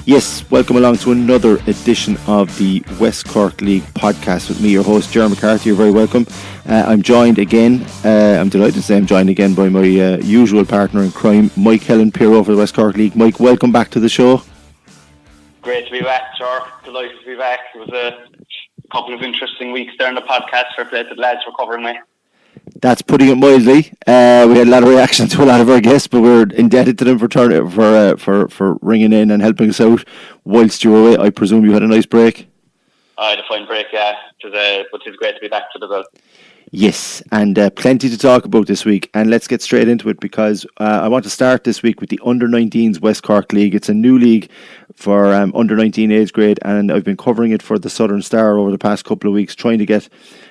Yes, welcome along to another edition of the West Cork League podcast with me, your host, Ger McCarthy. You're very welcome. I'm joined again, I'm delighted to say I'm joined again by my usual partner in crime, Mike Helen Piero for the West Cork League. Mike, welcome back to the show. Great to be back, Ger. Delighted to be back. It was a couple of interesting weeks there in the podcast for the lads were covering me. That's putting it mildly. We had a lot of reaction to a lot of our guests, but we're indebted to them for ringing in and helping us out whilst you were away. I presume you had a nice break. I had a fine break, yeah. But it's great to be back to the belt. Yes, and plenty to talk about this week. And let's get straight into it because I want to start this week with the Under-19s West Cork League. It's a new league for Under-19 age grade, and I've been covering it for the Southern Star over the past couple of weeks, trying to get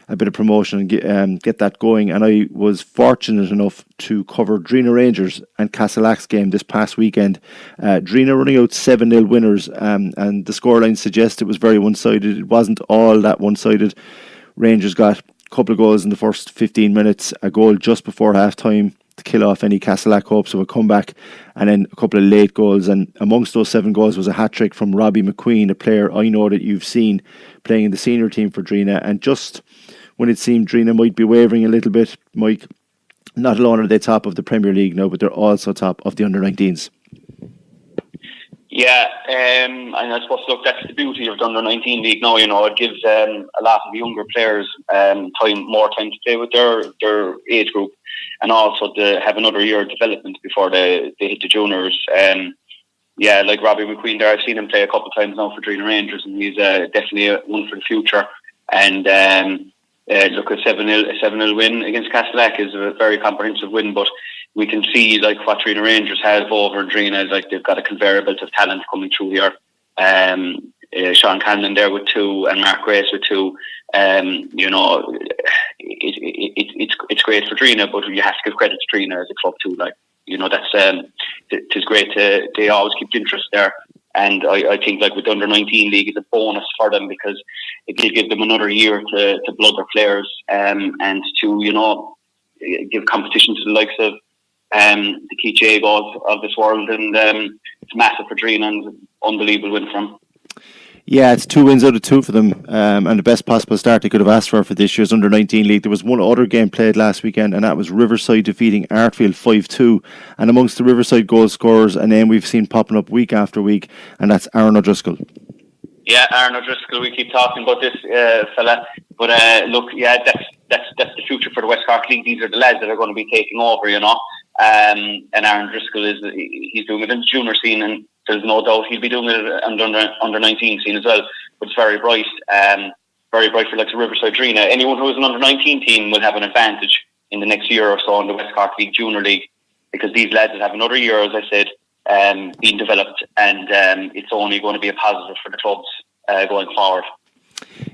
a bit of promotion and get that going. And I was fortunate enough to cover Drina Rangers and Castleack's game this past weekend. Drina running out 7-0 winners, and the scoreline suggests it was very one-sided. It wasn't all that one-sided. Rangers got a couple of goals in the first 15 minutes, a goal just before half-time to kill off any Castleack hopes of a comeback, and then a couple of late goals. And amongst those 7 goals was a hat-trick from Robbie McQueen, a player I know that you've seen playing in the senior team for Drina. And just when it seemed Drina might be wavering a little bit, Mike, not alone are they top of the Premier League now, but they're also top of the Under-19s. Yeah, and I suppose, look, that's the beauty of the Under-19 league now, you know, it gives a lot of younger players more time to play with their age group, and also to have another year of development before they hit the juniors. Yeah, like Robbie McQueen there, I've seen him play a couple of times now for Drina Rangers, and he's definitely one for the future. And look, a 7-0 win against Castleack is a very comprehensive win, but we can see like what Drina Rangers have over in Drina. Like they've got a conveyor belt of talent coming through here. Sean Cannon there with 2 and Mark Grace with 2. You know, it's great for Drina, but you have to give credit to Drina as a club too. Like, you know, that's it's great they always keep the interest there. And I think like with the Under-19 league is a bonus for them because it will give them another year to blood their players and to, you know, give competition to the likes of the Keith Jagos of this world, and it's massive for Drina and an unbelievable win for them. Yeah, it's 2 wins out of 2 for them, and the best possible start they could have asked for this year's Under-19 league. There was one other game played last weekend, and that was Riverside defeating Artfield 5-2. And amongst the Riverside goal scorers, a name we've seen popping up week after week, and that's Aaron O'Driscoll. Yeah, Aaron O'Driscoll, we keep talking about this fella, but look, yeah, that's the future for the West Cork League. These are the lads that are going to be taking over, you know. And Aaron Driscoll he's doing it in the junior scene, and there's no doubt he'll be doing it under 19 scene as well. But it's very bright for like the Riverside Drina. Anyone who is an under 19 team will have an advantage in the next year or so in the West Cork League Junior League, because these lads will have another year, as I said, being developed, and it's only going to be a positive for the clubs going forward.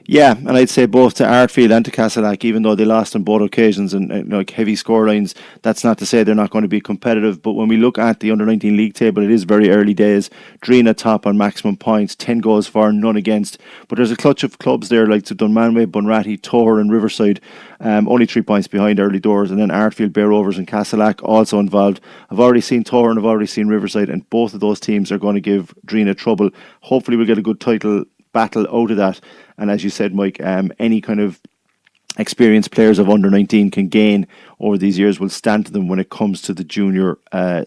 Yeah, and I'd say both to Artfield and to Castleack, even though they lost on both occasions and like heavy scorelines, that's not to say they're not going to be competitive. But when we look at the Under-19 league table, it is very early days. Drina top on maximum points, 10 goals for, none against. But there's a clutch of clubs there like Dunmanway, Bunratty, Toher and Riverside, only 3 points behind early doors. And then Artfield, Bear Rovers and Castleack also involved. I've already seen Toher and I've already seen Riverside, and both of those teams are going to give Drina trouble. Hopefully we'll get a good title battle out of that. And as you said, Mike, any kind of experienced players of under-19 can gain over these years will stand to them when it comes to the junior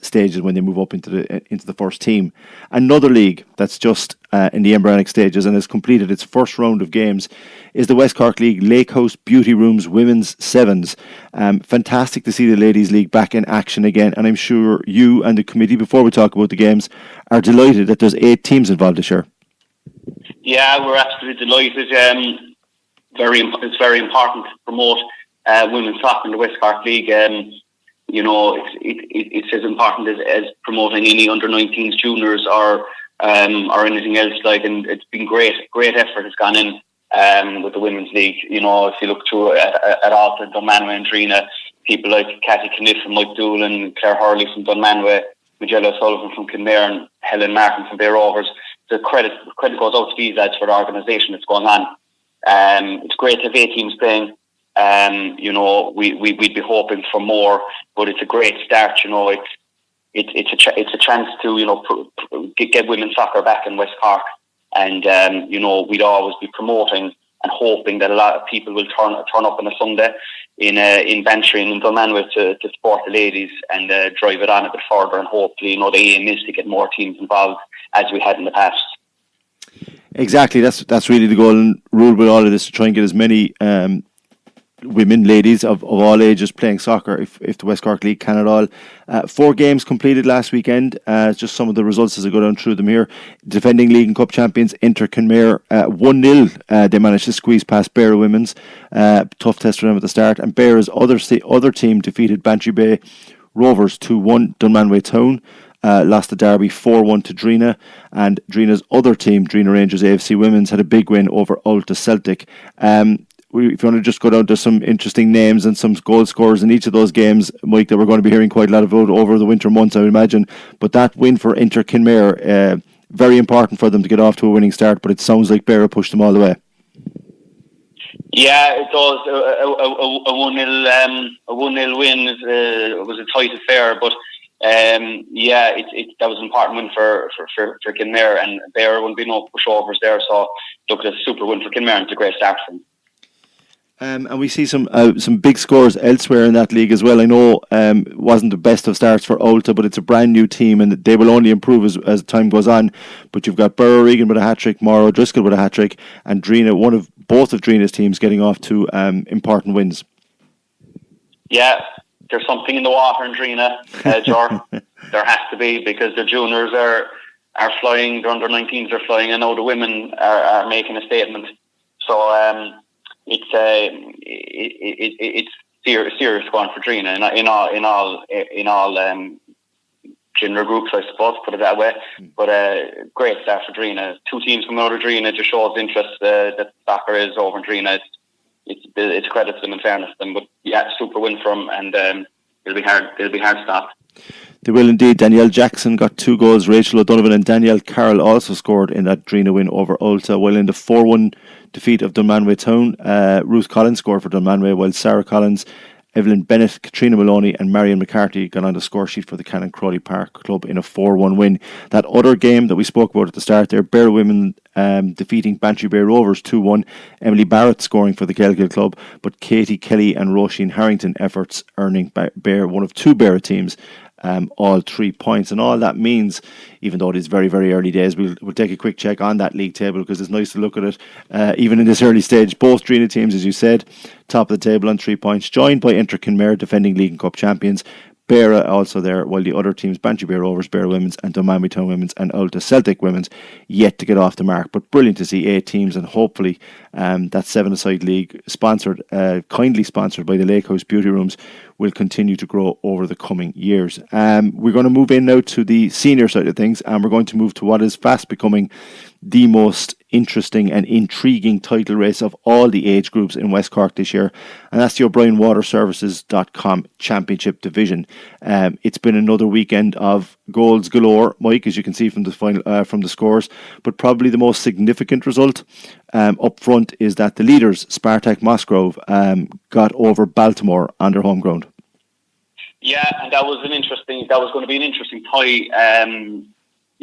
stages, when they move up into the first team. Another league that's just in the embryonic stages and has completed its first round of games is the West Cork League Lakehouse Beauty Rooms Women's Sevens. Fantastic to see the Ladies League back in action again, and I'm sure you and the committee, before we talk about the games, are delighted that there's 8 teams involved this year. Yeah, we're absolutely delighted. It's very important to promote women's soccer in the West Cork League. You know, it's as important as promoting any under-19s juniors or anything else. Like, and it's been great effort has gone in with the women's league. You know, if you look through at Alta, Dunmanway and Drina, people like Cathy Kniff from Mike Doolan, Claire Hurley from Dunmanway, Magella Sullivan from Kinmare and Helen Martin from Bear Rovers. The credit goes out to these lads for the organisation that's going on. It's great to have 8 teams playing. You know, we'd be hoping for more, but it's a great start. You know, it's a chance to get women's soccer back in West Cork, and we'd always be promoting and hoping that a lot of people will turn up on a Sunday in Bantry and in Dunmanway to support the ladies and drive it on a bit further, and hopefully the aim is to get more teams involved as we had in the past. Exactly, that's really the golden rule with all of this, to try and get as many women, ladies of all ages playing soccer if the West Cork League can at all. 4 games completed last weekend. Just some of the results as I go down through them here. Defending League and Cup champions Inter Kinmare 1-0. They managed to squeeze past Beara Women's. Tough test for them at the start. And Beara's other team defeated Bantry Bay Rovers 2-1. Dunmanway Town lost the derby 4-1 to Drina, and Drina's other team, Drina Rangers AFC Women's, had a big win over Ulta Celtic. If you want to just go down to some interesting names and some goal scorers in each of those games, Mike, that we're going to be hearing quite a lot about over the winter months, I would imagine. But that win for Inter Kinmare, very important for them to get off to a winning start, but it sounds like Beara pushed them all the way. Yeah, it does. A 1-0 win was a tight affair, but that was an important win for Kinmare, and Beara wouldn't be no pushovers there. So look, it's a super win for Kinmare, and it's a great start for them. And we see some big scores elsewhere in that league as well. I know it wasn't the best of starts for Ulta, but it's a brand new team and they will only improve as time goes on. But you've got Burrow Regan with a hat-trick, Mauro Driscoll with a hat-trick, and Drina, both of Drina's teams getting off to important wins. Yeah, there's something in the water in Drina, Ger. There has to be, because the juniors are flying, the under-19s are flying, and now the women are making a statement. So it's serious going for Drina in all gender groups, I suppose, put it that way. But great start for Drina. 2 teams coming out of Drina just shows the interest that soccer is over in Drina. It's credit to them, in fairness to them. But yeah, super win for them, and it'll be hard to stop. They will indeed. Danielle Jackson got 2 goals. Rachel O'Donovan and Danielle Carroll also scored in that Drina win over Ulta, while in the 4-1 defeat of Dunmanway Town, Ruth Collins scored for Dunmanway, while Sarah Collins, Evelyn Bennett, Katrina Maloney and Marion McCarthy got on the score sheet for the Cannon Crawley Park Club in a 4-1 win. That other game that we spoke about at the start there, Beara Women defeating Bantry Bay Rovers 2-1, Emily Barrett scoring for the Kelgill Club, but Katie Kelly and Roisin Harrington efforts earning Beara, one of 2 Beara teams, all 3 points. And all that means, even though it is very, very early days, we'll take a quick check on that league table, because it's nice to look at it even in this early stage. Both Drina teams, as you said, top of the table on 3 points, joined by Inter Kinmare, defending League and Cup champions. Beara also there, while the other teams, Bantry Bay Rovers, Beara Women's and Dunmanway Town Women's and Ulta Celtic Women's, yet to get off the mark. But brilliant to see 8 teams, and hopefully that 7-a-side league, kindly sponsored by the Lake House Beauty Rooms, will continue to grow over the coming years. We're going to move in now to the senior side of things, and we're going to move to what is fast becoming the most interesting and intriguing title race of all the age groups in West Cork this year, and that's the O'BrienWaterServices.com Championship Division. It's been another weekend of goals galore, Mike, as you can see from the final, from the scores, but probably the most significant result up front is that the leaders, Spartak Musgrove, got over Baltimore on their home ground. Yeah, and that was going to be an interesting tie.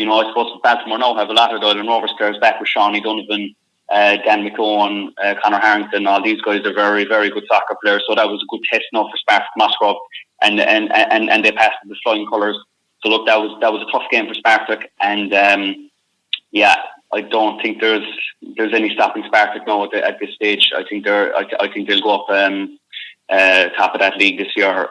I suppose Baltimore now have a lot of the Ireland Rovers players back, with Shawnee Donovan, Dan McCone, Conor Harrington. All these guys are very, very good soccer players. So that was a good test now for Spartak Musgrove, and they passed with the flying colours. So look, that was a tough game for Spartak, and I don't think there's any stopping Spartak now at this stage. I think they'll go up top of that league this year.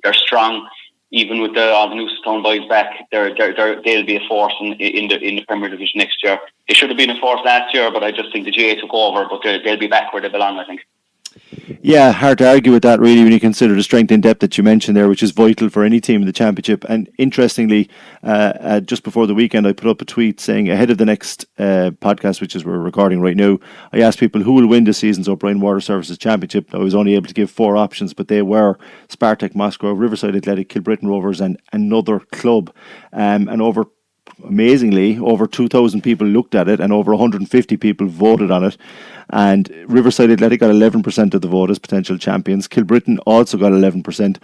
They're strong. Even with all the Newstown boys back, they'll be a force in the Premier Division next year. They should have been a force last year, but I just think the GA took over. But they'll be back where they belong, I think. Yeah, hard to argue with that, really, when you consider the strength in depth that you mentioned there, which is vital for any team in the championship. And interestingly, just before the weekend, I put up a tweet saying, ahead of the next podcast, which is we're recording right now, I asked people who will win this season's O'Brien Water Services Championship. I was only able to give 4 options, but they were Spartak Musgrove, Riverside Athletic, Kilbrittain Rovers and another club. And amazingly, over 2,000 people looked at it and over 150 people voted on it. And Riverside Athletic got 11% of the vote as potential champions. Kilbrittain also got 11%.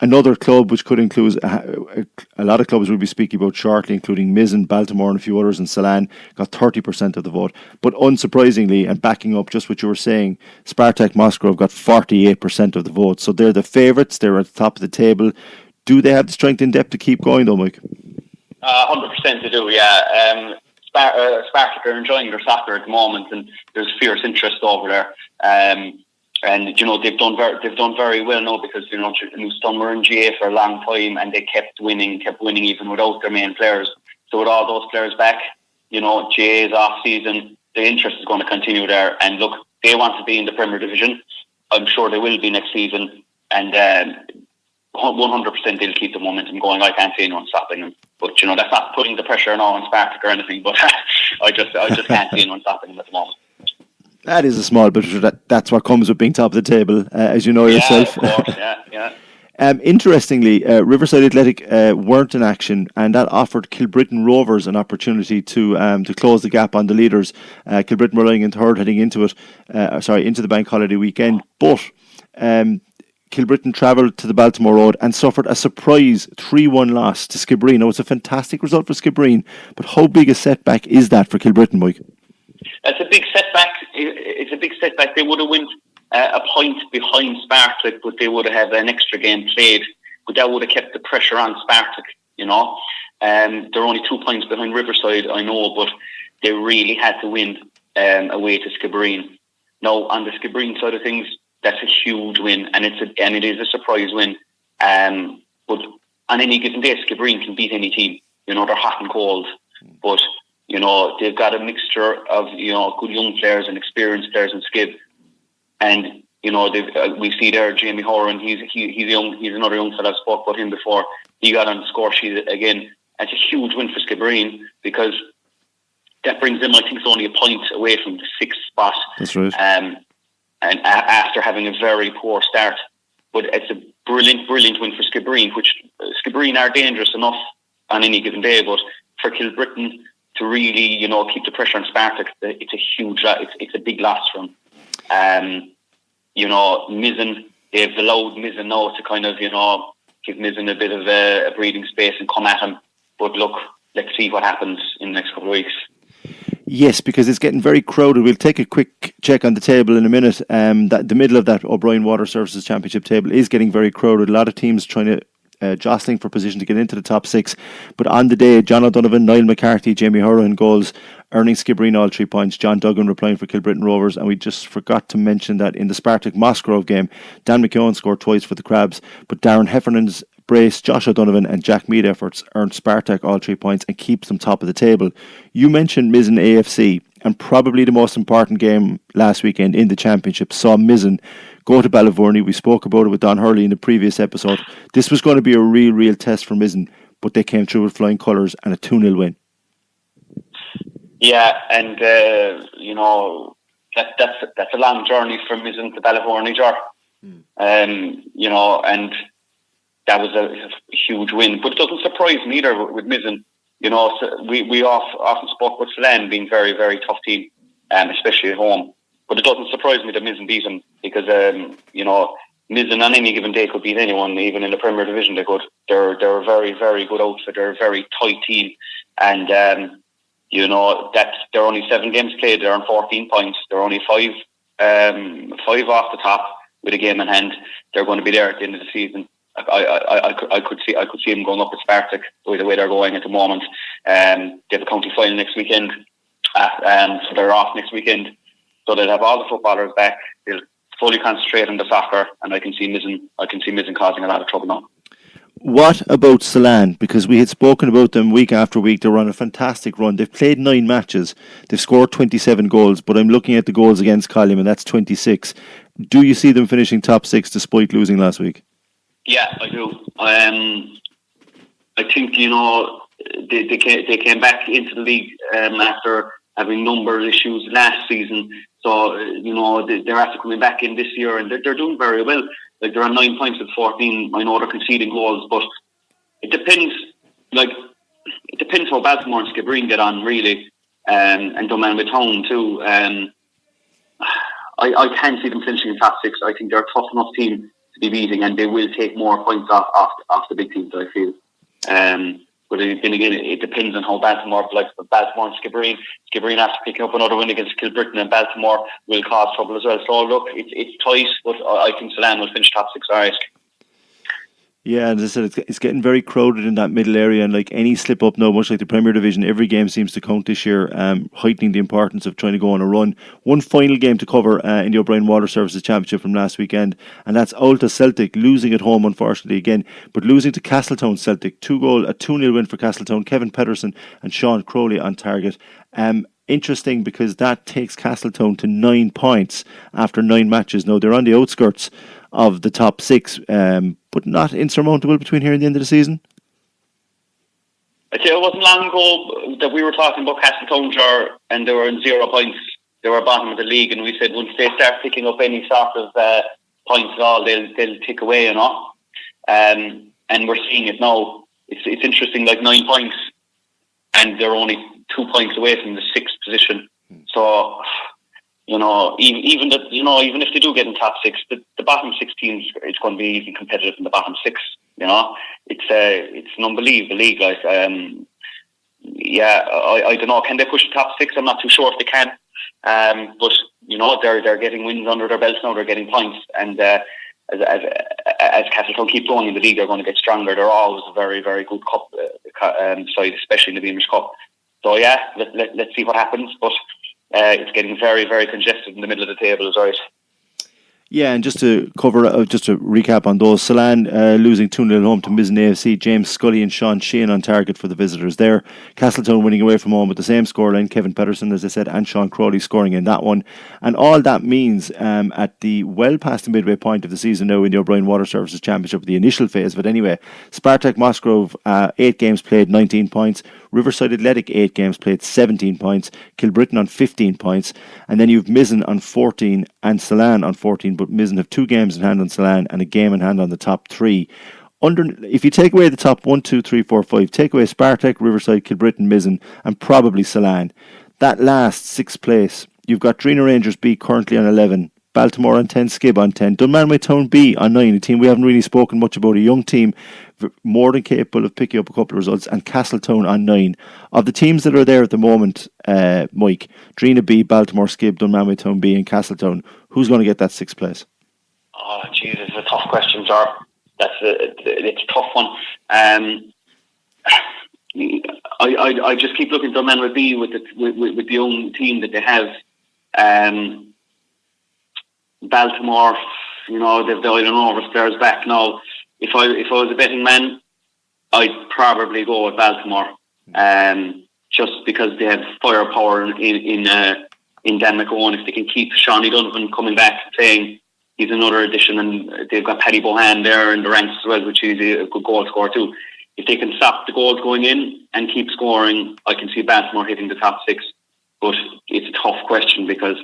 Another club which could include a lot of clubs we'll be speaking about shortly, including Mizzen, Baltimore and a few others, and Celan, got 30% of the vote. But unsurprisingly, and backing up just what you were saying, Spartak Moscow got 48% of the vote. So they're the favourites, they're at the top of the table. Do they have the strength and depth to keep going though, Mike? 100% they do, yeah. Spartak are enjoying their soccer at the moment, and there's fierce interest over there. And they've done very well now, because Newston were in GA for a long time, and they kept winning even without their main players. So with all those players back, GA is off season. The interest is going to continue there. And look, they want to be in the Premier Division. I'm sure they will be next season, and 100% they'll keep the momentum going. I can't see anyone stopping them. But that's not putting the pressure on Spartak or anything. But I just can't see anyone stopping them at the moment. That is a small bit. That's what comes with being top of the table, as you know yourself. Yeah, of course. Yeah. Interestingly, Riverside Athletic weren't in action, and that offered Kilbrittain Rovers an opportunity to close the gap on the leaders. Kilbrittain were lying in third heading into the bank holiday weekend, but Kilbrittain travelled to the Baltimore Road and suffered a surprise 3-1 loss to Skibbereen. Now, it's a fantastic result for Skibbereen, but how big a setback is that for Kilbrittain, Mike? It's a big setback. It's a big setback. They would have went a point behind Spartak, but they would have an extra game played. But that would have kept the pressure on Spartak, They're only 2 points behind Riverside, I know, but they really had to win away to Skibbereen. Now, on the Skibbereen side of things, that's a huge win, and it is a surprise win. But on any given day, Skibbereen can beat any team. They're hot and cold, but they've got a mixture of good young players and experienced players in Skib, and we see there Jamie Horan. He's another young fella. I spoke about him before. He got on the score sheet again. It's a huge win for Skibbereen, because that brings them, I think, it's only a point away from the 6th spot. That's right. And after having a very poor start, but it's a brilliant win for Skibbereen, which Skibbereen are dangerous enough on any given day, but for Kilbrittain to really, keep the pressure on Spartak, it's a huge, it's a big loss for them. Mizzen, they've allowed Mizzen now to kind of, give Mizzen a bit of a breathing space and come at him. But look, let's see what happens in the next couple of weeks. Yes, because it's getting very crowded. We'll take a quick check on the table in a minute. That the middle of that O'Brien Water Services Championship table is getting very crowded. A lot of teams trying to jostling for position to get into the top 6. But on the day, John O'Donovan, Niall McCarthy, Jamie Horan goals, earning Skibbereen all 3 points. John Duggan replying for Kilbrittain Rovers. And we just forgot to mention that in the Spartak Musgrove game, Dan McKeown scored twice for the Crabs, but Darren Heffernan's brace, Josh O'Donovan and Jack Mead efforts earned Spartak all 3 points and keeps them top of the table. You mentioned Mizzen AFC, and probably the most important game last weekend in the championship saw Mizzen go to Ballyvourney. We spoke about it with Don Hurley in the previous episode. This was going to be a real test for Mizzen, but they came through with flying colours and a 2-0 win. Yeah, and that's a long journey from Mizzen to Ballyvourney, Ger. And that was a huge win, but it doesn't surprise me either with Mizzen. So we often spoke about Celan being very, very tough team, especially at home. But it doesn't surprise me that Mizzen beat them, because Mizzen on any given day could beat anyone, even in the Premier Division. They're a very, very good outfit. They're a very tight team, and that they're only 7 games played. They're on 14 points. They're only 5 off the top with a game in hand. They're going to be there at the end of the season. I could see them going up at Spartak the way they're going at the moment. They have a county final next weekend, so they're off next weekend. So they'll have all the footballers back. They'll fully concentrate on the soccer, and I can see Mizzen causing a lot of trouble now. What about Celan? Because we had spoken about them week after week. They're on a fantastic run. They've played 9 matches. They've scored 27 goals, but I'm looking at the goals against Colliam, and that's 26. Do you see them finishing top 6 despite losing last week? Yeah, I do. I think they came back into the league after having number of issues last season. So they're after coming back in this year, and they're doing very well. Like, they're on 9 points with 14. I know they're conceding goals, but it depends. It depends how Baltimore and Skibbereen get on, really, and Dunmanway Town too. I can see them finishing in top 6. I think they're a tough enough team to be beating, and they will take more points off the big teams, I feel. But then again, it depends on how Baltimore, like Baltimore and Skibbereen after picking up another win against Kilbrittain, and Baltimore will cause trouble as well. So look, it's tight, but I think Salan will finish top 6, alright. Yeah, as I said, it's getting very crowded in that middle area, and like any slip up now, much like the Premier Division, every game seems to count this year, heightening the importance of trying to go on a run. One final game to cover in the O'Brien Water Services Championship from last weekend, and that's Ulta Celtic losing at home, unfortunately again, but losing to Castletown Celtic. 2-0 win for Castletown. Kevin Pedersen and Sean Crowley on target. Interesting because that takes Castletown to 9 points after 9 matches. Now they're on the outskirts of the top 6, but not insurmountable between here and the end of the season. I tell you, it wasn't long ago that we were talking about Castletown, and they were in 0 points. They were bottom of the league, and we said once they start picking up any sort of points at all, they'll tick away, And we're seeing it now. It's interesting, like 9 points, and they're only 2 points away from the 6th position. So, even if they do get in top 6, the bottom 6 teams, it's going to be even competitive in the bottom 6. It's an unbelievable league. Like, I don't know. Can they push the top 6? I'm not too sure if they can. But they're getting wins under their belts now. They're getting points, and as Castletown keep going in the league, they're going to get stronger. They're always a very, very good cup side, especially in the Beamish Cup. So let's see what happens. But it's getting very, very congested in the middle of the table, is right. Yeah, and just to recap on those, Salan losing 2-0 home to Mizzen AFC, James Scully and Sean Sheehan on target for the visitors there. Castletown winning away from home with the same scoreline, Kevin Pedersen, as I said, and Sean Crowley scoring in that one. And all that means at the well past the midway point of the season now in the O'Brien Water Services Championship, the initial phase, but anyway, Spartak Musgrove, 8 games played, 19 points. Riverside Athletic, 8 games played, 17 points. Kilbrittain on 15 points. And then you've Mizzen on 14 and Salan on 14, but Mizzen have 2 games in hand on Salan and a game in hand on the top 3. If you take away the top 1, 2, 3, 4, 5, take away Spartak, Riverside, Kilbrittain, Mizzen, and probably Salan, that last 6th place, you've got Drina Rangers B currently on 11, Baltimore on 10, Skib on 10, Dunmanway Town B on 9, a team we haven't really spoken much about, a young team more than capable of picking up a couple of results, and Castletown on 9. Of the teams that are there at the moment, Mike, Drina B, Baltimore, Skib, Dunmanway Town B and Castletown, who's going to get that 6th place? Oh, Jesus, it's a tough question, Ger. It's a tough one. I just keep looking at Dunmanway B with the young team that they have. Baltimore, they've the Island Overstairs back now. If I was a betting man, I'd probably go with Baltimore, just because they have firepower in Dan McOwen. If they can keep Shawnee Donovan coming back playing, he's another addition, and they've got Paddy Bohan there in the ranks as well, which is a good goal scorer too. If they can stop the goals going in and keep scoring, I can see Baltimore hitting the top 6. But it's a tough question because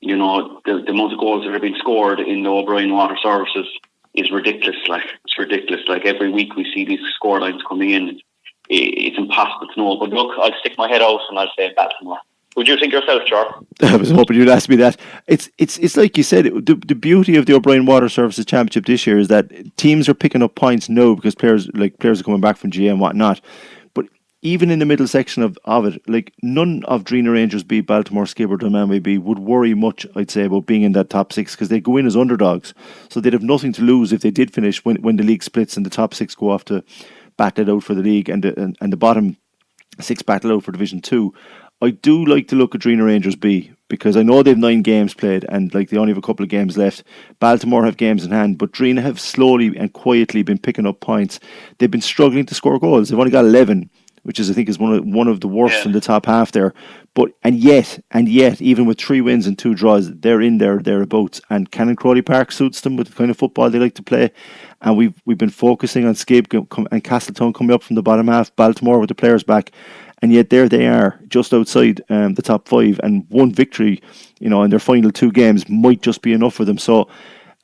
the amount of goals that have been scored in the O'Brien Water Services is ridiculous. It's ridiculous. Like every week we see these score lines coming in. It's impossible to know. But look, I'll stick my head out and I'll say Baltimore. Would you think yourself, Ger? I was hoping you'd ask me that. It's like you said, the beauty of the O'Brien Water Services Championship this year is that teams are picking up points now because players are coming back from GA and whatnot. But even in the middle section of it, like none of Drina Rangers B, Baltimore, Skib or Dunmanway B would worry much, I'd say, about being in that top 6 because they go in as underdogs. So they'd have nothing to lose if they did finish when the league splits and the top 6 go off to battle it out for the league and the bottom 6 battle out for Division 2. I do like to look at Drina Rangers B because I know they've 9 games played and they only have a couple of games left. Baltimore have games in hand, but Drina have slowly and quietly been picking up points. They've been struggling to score goals. They've only got 11, which is I think is one of the worst in the top half there. But and yet, even with 3 wins and 2 draws, they're in there thereabouts. And Cannon Crawley Park suits them with the kind of football they like to play. And we've been focusing on Skib and Castletown coming up from the bottom half, Baltimore with the players back. And yet there they are, just outside the top 5, and one victory, in their final 2 games might just be enough for them. So,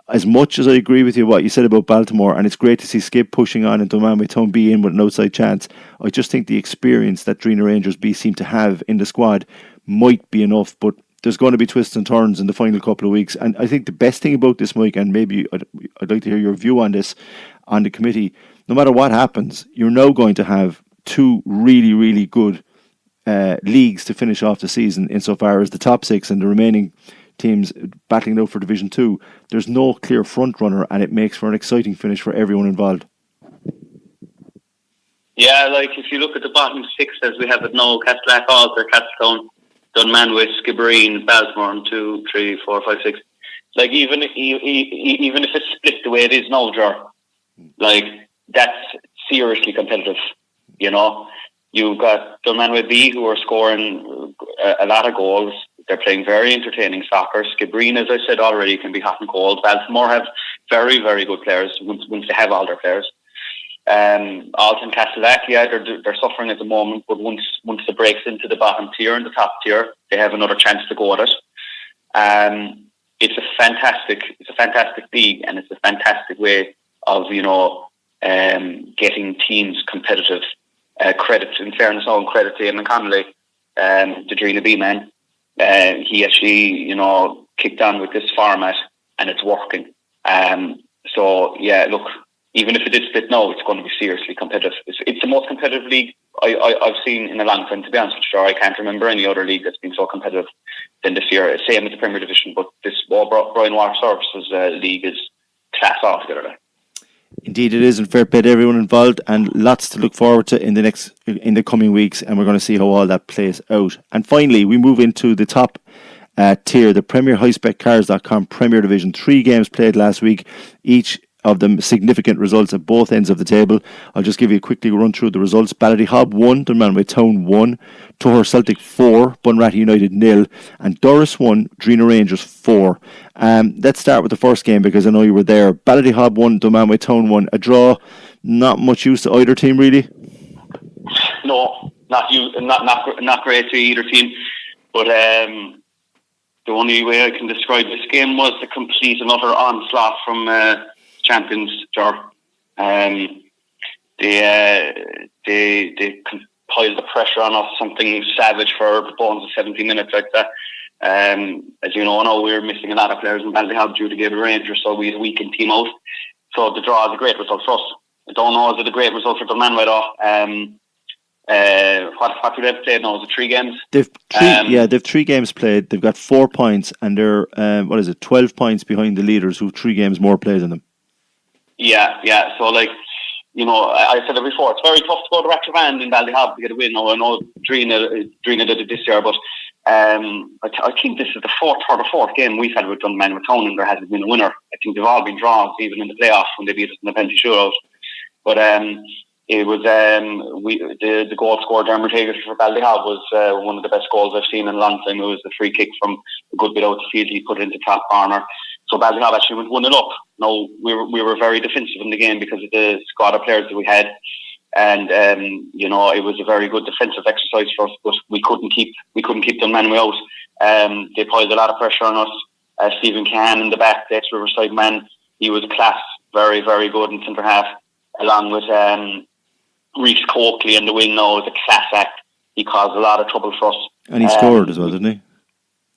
as much as I agree with you what you said about Baltimore, and it's great to see Skip pushing on and Dunmanway Town B in with an outside chance, I just think the experience that Drina Rangers B seem to have in the squad might be enough. But there's going to be twists and turns in the final couple of weeks. And I think the best thing about this, Mike, and maybe I'd like to hear your view on this on the committee, no matter what happens, you're now going to have two really, really good leagues to finish off the season insofar as the top six and the remaining teams battling out for Division 2. There's no clear front runner, and it makes for an exciting finish for everyone involved. Yeah, like if you look at the bottom six as we have it now, Castleack, Alter, Castletown, Dunmanway, Skibbereen, Balsmore, 2, 3, 4, 5, 6. Like even if it's split the way it is now, Ger, like that's seriously competitive. You know, you've got Dunmanway B who are scoring a lot of goals. They're playing very entertaining soccer. Skibbereen, as I said already, can be hot and cold. Balsmore have very, very good players once they have all their players. Alton, Castleack, yeah, they're suffering at the moment, but once it breaks into the bottom tier and the top tier, they have another chance to go at it. It's a fantastic league, and it's a fantastic way of getting teams competitive. Credit, in fairness, credit to Eamon Connolly, the Drina B man. He actually, kicked on with this format, and it's working. So yeah, look. Even if it is split now, it's going to be seriously competitive. It's the most competitive league I've seen in a long time, to be honest with you. I can't remember any other league that's been so competitive than this year. Same with the Premier Division, but this Brian Water Services league is class altogether. Indeed it is, and fair play to everyone involved, and lots to look forward to in the coming weeks, and we're going to see how all that plays out. And finally, we move into the top tier, the Premier HighSpecCars.com Premier Division. 3 games played last week, each of them significant results at both ends of the table. I'll just give you a quickly run through the results. Ballydehob 1, Dunmanway Town 1, Toher Celtic 4, Bunratty United 0, and Doris 1, Drina Rangers 4. Let's start with the first game because I know you were there. Ballydehob 1, Dunmanway Town 1. A draw, not much use to either team really? No, not great to either team. But the only way I can describe this game was the complete and utter onslaught from champions, Ger. They compiled the pressure on us, something savage for the bones of 70 minutes like that. As you know, now we're missing a lot of players in Ballydehob due to Gabriel Rangers, so we had a weakened team out. So the draw is a great result for us. I don't know, is it a great result for Dunmanway though? What do they have played now? Is it 3 games? They've 3 games played. They've got 4 points, and they're 12 points behind the leaders, who've 3 games more played than them. Yeah. So, I said it before, it's very tough to go to Rattravan in Ballydehob to get a win. Now, I know Drina did it this year, but I think this is the third or fourth game we've had with Dunmanway Town, and there hasn't been a winner. I think they've all been draws, even in the playoffs when they beat us in the penalty shootout. But it was the goal scored Ger McCarthy for Ballydehob was one of the best goals I've seen in a long time. It was the free kick from a good bit out the field. He put it into top corner. So Ballydehob actually went 1-0 up. Now we were very defensive in the game because of the squad of players that we had, and it was a very good defensive exercise for us. But we couldn't keep Dunmanway out. They piled a lot of pressure on us. Stephen Cahan in the back, the ex-Riverside man, he was class, very very good in centre half, along with Reece Coakley in the wing. Now is a class act. He caused a lot of trouble for us, and he scored as well, didn't he?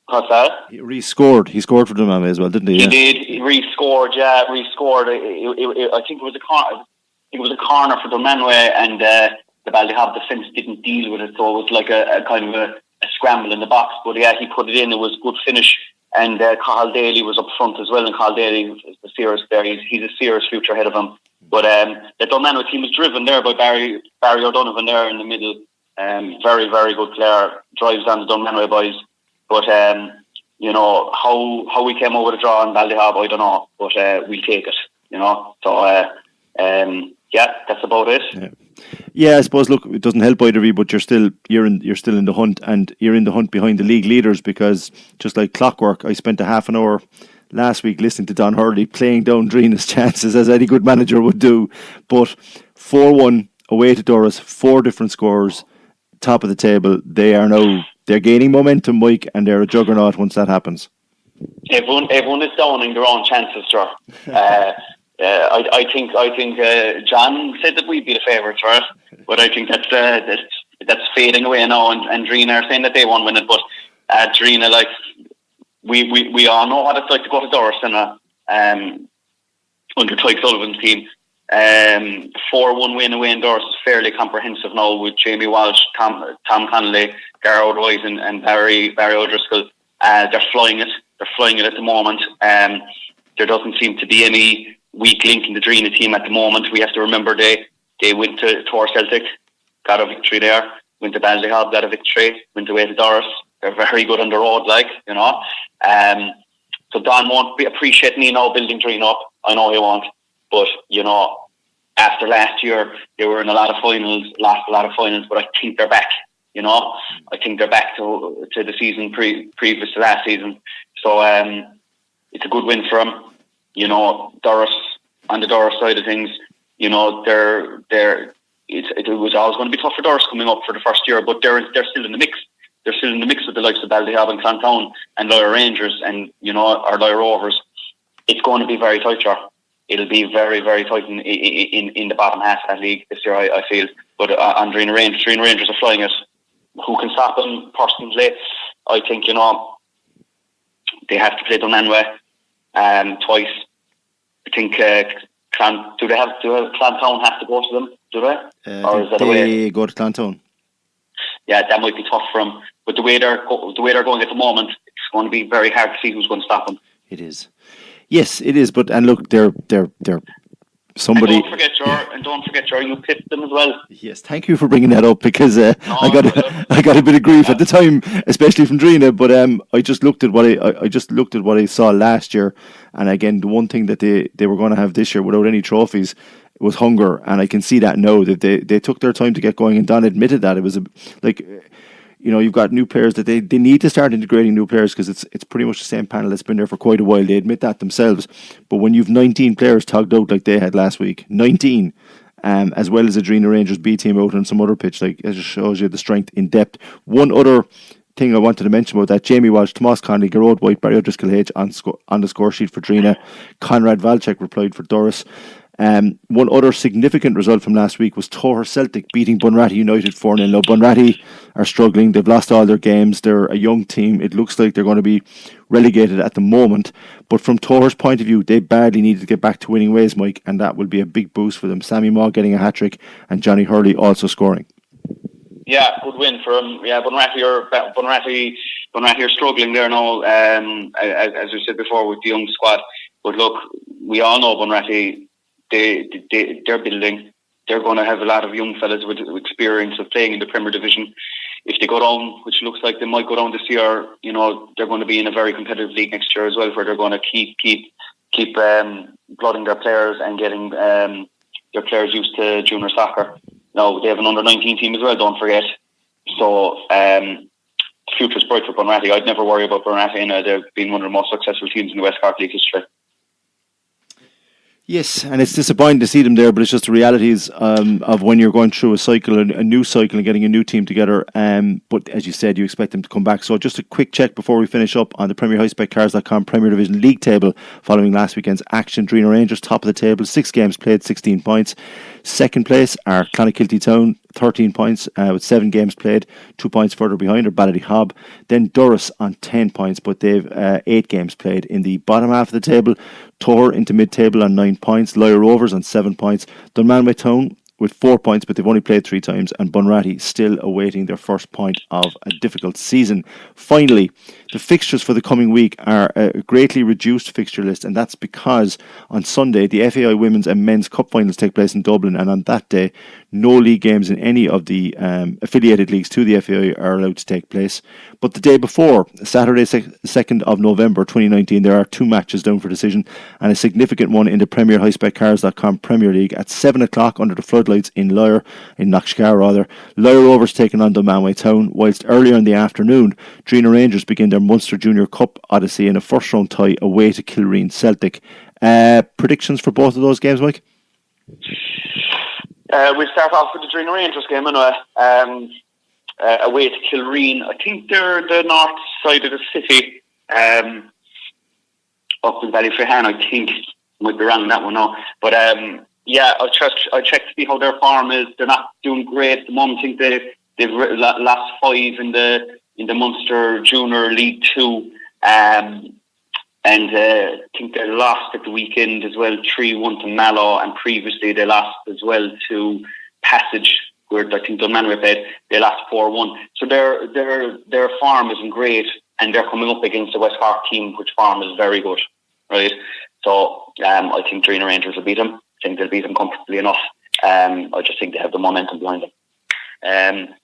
What's that? He scored for Dunmanway as well, didn't he? He did. He scored. Yeah, scored. I think it was a corner. It was a corner for Dunmanway, and the Ballydehob defence didn't deal with it, so it was like a kind of a scramble in the box. But yeah, he put it in. It was a good finish, and Cathal Daly was up front as well. And Cathal Daly is the serious there. He's a serious future ahead of him. But the Dunmanway team was driven there by Barry O'Donovan there in the middle. Very very good player. Drives down the Dunmanway boys. But how we came over the draw in Ballydehob, I don't know. But we'll take it. So that's about it. Yeah, I suppose. Look, it doesn't help either of you, but you're still in the hunt, and you're in the hunt behind the league leaders, because just like clockwork, I spent a half an hour last week listening to Don Hurley playing down Drina's chances, as any good manager would do. But 4-1 away to Doris, 4 different scores, top of the table. They're gaining momentum, Mike, and they're a juggernaut once that happens. Everyone is downing their own chances, Ger. I think John said that we'd be the favourites, right? But I think that's fading away now, and Drina are saying that they won't win it. But Drina, we all know what it's like to go to Doris and under Tyke Sullivan's team. 4-1 win away in Doris is fairly comprehensive now with Jamie Walsh, Tom Connolly, Gar O'Dwyer and Barry O'Driscoll. They're flying it. They're flying it at the moment. There doesn't seem to be any weak link in the Drina team at the moment. We have to remember they went to Tor Celtic, got a victory there. Went to Ballyhob, got a victory. Went away to Doris. They're very good on the road, So Don won't be appreciating me now building Drina up. I know he won't. But, after last year, they were in a lot of finals, lost a lot of finals, but I think they're back. I think they're back to the season previous to last season. So it's a good win for them. Doris, on the Doris side of things, it was always going to be tough for Doris coming up for the first year, but they're still in the mix. They're still in the mix with the likes of Ballyhob and Clontown and Lyre Rangers and, our Lyre Rovers. It's going to be very tight, sure. It'll be very, very tight in the bottom half of that league this year, I feel. But on Drina Rangers are flying it. Who can stop them personally? I think, they have to play Dunmanway twice. I think Clontown have to go to them, do they? Or is that they go to Clontown? Yeah, that might be tough for them. But the way they're going at the moment, it's going to be very hard to see who's going to stop them. It is. Yes, it is. But and look, they're somebody. And don't forget, you picked them as well. Yes, thank you for bringing that up because I got a bit of grief at the time, especially from Drina. But I just looked at what I saw last year, and again, the one thing that they were going to have this year without any trophies was hunger, and I can see that now that they took their time to get going, and Don admitted that it was you've got new players that they need to start integrating new players because it's pretty much the same panel that's been there for quite a while. They admit that themselves. But when you've 19 players togged out like they had last week, 19, as well as the Drina Rangers B team out on some other pitch, it just shows you the strength in depth. One other thing I wanted to mention about that: Jamie Walsh, Tomas Connolly, Gerard White, Barry O'Driscoll H on the score sheet for Drina. Conrad Valchek replied for Doris. One other significant result from last week was Tor Celtic beating Bunratty United 4-0. Now, Bunratty are struggling. They've lost all their games. They're a young team. It looks like they're going to be relegated at the moment. But from Tor's point of view, they badly needed to get back to winning ways, Mike, and that will be a big boost for them. Sammy Maw getting a hat-trick and Johnny Hurley also scoring. Yeah, good win for them. Yeah, Bunratty are struggling there now, as we said before, with the young squad. But look, we all know Bunratty, they're building. They're going to have a lot of young fellas with experience of playing in the Premier Division. If they go down, which looks like they might go down this year, they're going to be in a very competitive league next year as well, where they're going to keep blooding their players and getting their players used to junior soccer. Now they have an under-19 team as well, don't forget. So the future's bright for Bunratty. I'd never worry about Bunratty, and they've been one of the most successful teams in the West Cork League history. Yes, and it's disappointing to see them there, but it's just the realities of when you're going through a cycle, a new cycle, and getting a new team together. But as you said, you expect them to come back. So just a quick check before we finish up on the PremierHighSpecCars.com Premier Division League table following last weekend's action. Drina Rangers, top of the table, 6 games played, 16 points. Second place are Clonakilty Town, 13 points with 7 games played, 2 points further behind are Ballyhob. Then Doris on 10 points, but they've 8 games played. In the bottom half of the table, Tor into mid-table on 9 points, Lyre Rovers on 7 points, Dunmanway Town with 4 points, but they've only played 3 times, and Bunratty still awaiting their first point of a difficult season. Finally, the fixtures for the coming week are a greatly reduced fixture list, and that's because on Sunday the FAI Women's and Men's Cup finals take place in Dublin, and on that day no league games in any of the affiliated leagues to the FAI are allowed to take place. But the day before, Saturday 2nd of November 2019, there are 2 matches down for decision, and a significant one in the PremierHighSpecCars.com Premier League at 7 o'clock under the floodlights in Lyre, in Knockscar. Lyre Rovers taking on Dunmanway Town, whilst earlier in the afternoon Drina Rangers begin their Munster Junior Cup odyssey in a first round tie away to Kilreen Celtic. Predictions for both of those games, Mike? We'll start off with the Drina Rangers game anyway. Away to Kilreen. I think they're the north side of the city, up in Ballyfrehan, I think. Might be wrong on that one now. But yeah, I'll check to see how their form is. They're not doing great at the moment. I think they've lost 5 in the Munster Junior League 2. And I think they lost at the weekend as well, 3-1 to Mallow, and previously they lost as well to Passage, where I think Dunmanway played. They lost 4-1. So their form isn't great, and they're coming up against the West Cork team, which form is very good, right? So I think Drina Rangers will beat them. I think they'll beat them comfortably enough. I just think they have the momentum behind them.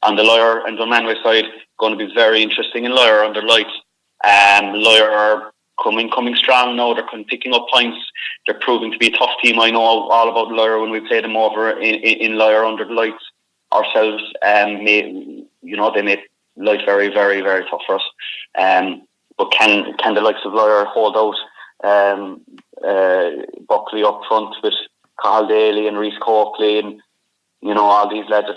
On the Loyer and Dunmanway side, going to be very interesting in Loyer under lights. Loyer are coming strong now. They're picking up points. They're proving to be a tough team. I know all about Loyer when we played them over in Loyer under the lights ourselves. They made life very, very, very tough for us. But can the likes of Loyer hold out? Buckley up front with Cathal Daly and Reece Coakley and all these lads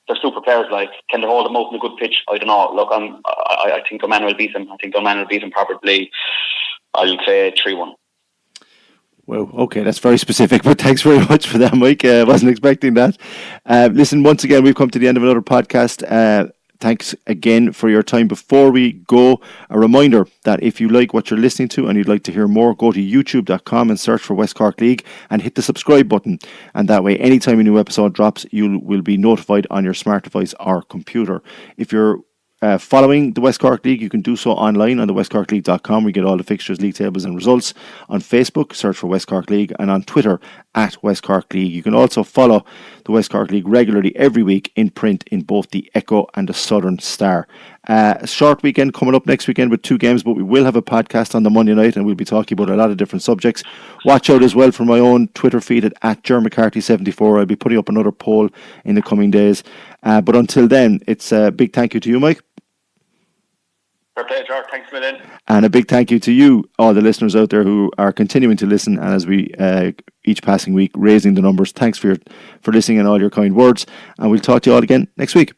they're super players. Like, can they hold them out in a good pitch? I don't know. Look, I think Dunman will beat them. I think Dunman will beat them probably. I'll say 3-1. Well, okay, that's very specific, but thanks very much for that, Mike. I wasn't expecting that. Listen, once again, we've come to the end of another podcast. Thanks again for your time. Before we go, a reminder that if you like what you're listening to and you'd like to hear more, go to youtube.com and search for West Cork League and hit the subscribe button. And that way, anytime a new episode drops, you will be notified on your smart device or computer. If you're following the West Cork League, you can do so online on the westcorkleague.com. We get all the fixtures, league tables and results. On Facebook, search for West Cork League, and on Twitter at West Cork League. You can also follow the West Cork League regularly every week in print in both the Echo and the Southern Star. A short weekend coming up next weekend with 2 games, but we will have a podcast on the Monday night and we'll be talking about a lot of different subjects. Watch out as well for my own Twitter feed at Ger McCarthy 74. I'll be putting up another poll in the coming days. But until then, it's a big thank you to you, Mike. Fair play, George. Thanks a million. And a big thank you to you, all the listeners out there who are continuing to listen, and as we each passing week raising the numbers. Thanks for listening and all your kind words, and we'll talk to you all again next week.